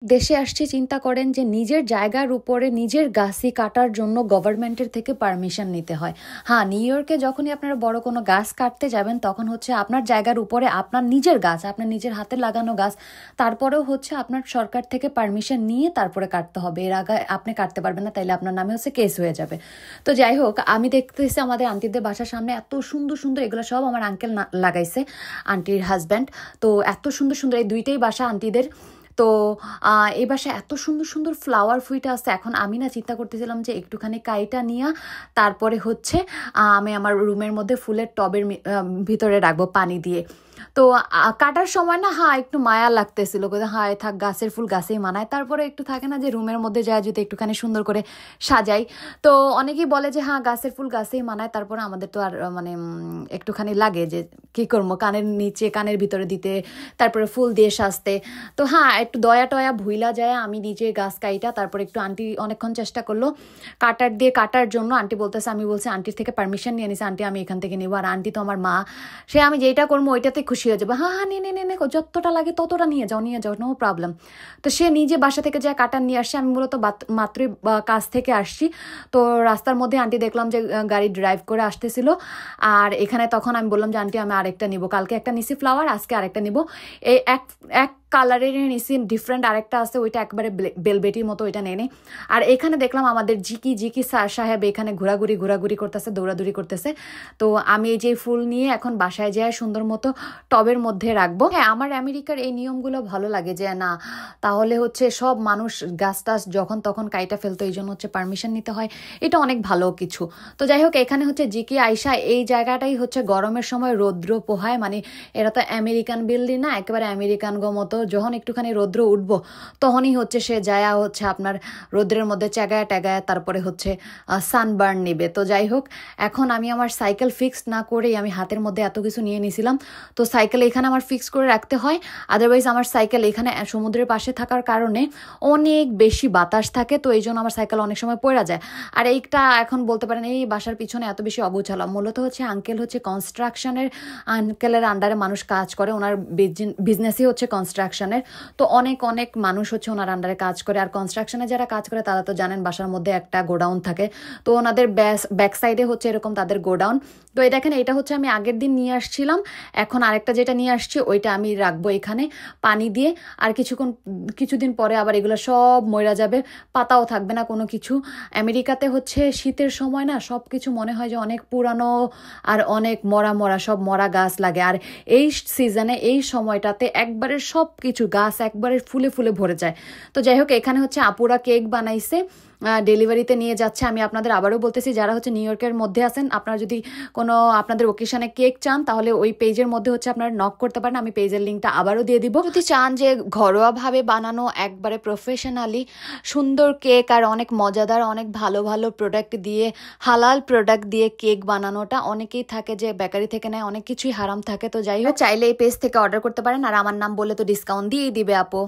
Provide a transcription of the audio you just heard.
দেশে আসছি চিন্তা করেন যে নিজের জায়গার উপরে নিজের গাছই কাটার জন্য গভর্নমেন্টের থেকে পারমিশন নিতে হয়। হ্যাঁ, নিউ ইয়র্কে যখনই আপনারা বড় কোনো গাছ কাটতে যাবেন তখন হচ্ছে আপনার জায়গার উপরে আপনার নিজের গাছ, আপনার নিজের হাতে লাগানো গাছ, তারপরেও হচ্ছে আপনার সরকার থেকে পারমিশন নিয়ে তারপরে কাটতে হবে। এর আগে আপনি কাটতে পারবেন না, তাইলে আপনার নামে হচ্ছে কেস হয়ে যাবে। তো যাই হোক, আমি দেখতেছি আমাদের আন্টিদের বাসার সামনে এত সুন্দর সুন্দর, এগুলো সব আমার আঙ্কেল লাগাইছে, আন্টির হাজব্যান্ড। তো এত সুন্দর সুন্দর এই দুইটাই বাসা আন্টিদের। তো এই বাসায় এত সুন্দর সুন্দর ফ্লাওয়ার ফুইটা আছে। এখন আমি না চিন্তা করতেছিলাম যে একটুখানি কাইটা নিয়ে তারপরে হচ্ছে আমি আমার রুমের মধ্যে ফুলের টবের ভিতরে রাখবো পানি দিয়ে। তো কাটার সময় না একটু মায়া লাগতেছিল, থাক গাছের ফুল গাছেই মানায়। তারপরে একটু থাকে না যে রুমের মধ্যে যায় যদি একটুখানি সুন্দর করে সাজাই। তো অনেকেই বলে যে গাছের ফুল গাছেই মানায়, তারপরে আমাদের তো আর মানে একটুখানি লাগে যে কি করবো, কানের নিচে কানের ভিতরে দিতে, তারপরে ফুল দিয়ে সাজতে। তো একটু দয়া টয়া ভুইলা যায়। আমি নিজে গাছ কাইটা তারপরে একটু আন্টি অনেকক্ষণ চেষ্টা করলো কাটার দিয়ে কাটার জন্য। আন্টি বলতেছে, আমি বলছি আন্টির থেকে পারমিশন নিয়ে নিছে, আন্টি আমি এখান থেকে নেবো। আর আন্টি তো আমার মা, সে আমি যেটা করবো ওইটাতে খুশি হয়ে যাবে। নে যতটা লাগে ততটা নিয়ে যাও নো প্রবলেম। তো সে নিজে বাসা থেকে যা কাটার নিয়ে আসছে। আমি মূলত মাত্রই কাজ থেকে আসছি, তো রাস্তার মধ্যে আন্টি দেখলাম যে গাড়ি ড্রাইভ করে আসতেছিল। আর এখানে তখন আমি বললাম যে আন্টি আমি আরেকটা নিবো, কালকে একটা নিছি ফ্লাওয়ার, আজকে আরেকটা নিবো। এই এক কালারের নিছি, ডিফারেন্ট আরেকটা আছে, ওইটা একবারে বেলবেটির মতো, ওইটা নেই। আর এখানে দেখলাম আমাদের জিকি সাহেব এখানে ঘোরাঘুরি করতেছে, দৌড়াদৌড়ি করতেছে। তো আমি এই যে ফুল নিয়ে এখন বাসায় যাই সুন্দর মতো টবের মধ্যে রাখবো। আমার আমেরিকার এই নিয়মগুলো ভালো লাগে যে না, তাহলে হচ্ছে সব মানুষ গাছ টাছ যখন তখন কাইটা ফেলতো, এই জন্য হচ্ছে পারমিশন নিতে হয়। এটা অনেক ভালো কিছু। তো যাই হোক, এখানে হচ্ছে জিকি আয়সা এই জায়গাটাই হচ্ছে গরমের সময় রৌদ্র পোহায়, মানে এরা তো আমেরিকান বিল্ডিং না, একেবারে আমেরিকান মতো। যখন একটুখানি রৌদ্র উঠবো তখনই হচ্ছে সে যায়া হচ্ছে আপনার রৌদ্রের মধ্যে চ্যাগায় ট্যাগায় তারপরে হচ্ছে সানবার্ন নেবে। তো যাই হোক, এখন আমি আমার সাইকেল ফিক্সড না করেই আমি হাতের মধ্যে এত কিছু নিয়ে নিয়েছিলাম। তো সাইকেল এখানে আমার ফিক্স করে রাখতে হয়, আদারওয়াইজ আমার সাইকেল এখানে সমুদ্রের পাশে থাকার কারণে অনেক বেশি বাতাস থাকে, তো এই জন্য আমার সাইকেল অনেক সময় পড়ে যায়। আর এইটা এখন বলতে পারেন এই বাসার পিছনে এত বেশি অগোছালো। মূলত হচ্ছে আঙ্কেল হচ্ছে আঙ্কেলের আন্ডারে মানুষ কাজ করে, ওনার বিজনেসই হচ্ছে কনস্ট্রাকশনের। তো অনেক মানুষ হচ্ছে ওনার আন্ডারে কাজ করে। আর কনস্ট্রাকশনে যারা কাজ করে তারা তো জানেন বাসার মধ্যে একটা গোডাউন থাকে, তো ওনাদের ব্যাক সাইডে হচ্ছে এরকম তাদের গোডাউন। তো এই দেখেন, এটা হচ্ছে আমি আগের দিন নিয়ে আসছিলাম, এখন আরেকটা যেটা নিয়ে আসছি ওইটা আমি রাখবো এখানে পানি দিয়ে। আর কিছুদিন পরে আবার এগুলো সব মরে যাবে, পাতাও থাকবে না কোনো কিছু। আমেরিকাতে হচ্ছে শীতের সময় না সব কিছু মনে হয় যে অনেক পুরানো আর অনেক মরা সব মরা গাছ লাগে। আর এই সিজনে এই সময়টাতে একবারে সব কিছু গাছ একবারে ফুলে ফুলে ভরে যায়। তো যাই হোক, এখানে হচ্ছে আপুরা কেক বানাইছে, ডেলিভারিতে নিয়ে যাচ্ছে। আমি আপনাদের আবারও বলতেছি, যারা হচ্ছে নিউ ইয়র্কের মধ্যে আছেন, আপনারা যদি কোনো আপনাদের ওকেশনে কেক চান তাহলে ওই পেজের মধ্যে হচ্ছে আপনারা নক করতে পারেন, আমি পেজের লিঙ্কটা আবারও দিয়ে দিব। যদি চান যে ঘরোয়াভাবে বানানো একবারে প্রফেশনালি সুন্দর কেক আর অনেক মজাদার অনেক ভালো ভালো প্রোডাক্ট দিয়ে, হালাল প্রোডাক্ট দিয়ে কেক বানানোটা, অনেকেই থাকে যে বেকারি থেকে নেয়, অনেক কিছুই হারাম থাকে। তো যাই হোক, চাইলে এই পেজ থেকে অর্ডার করতে পারেন, আর আমার নাম বলে তো ডিসকাউন্ট দিয়েই দিবে আপু।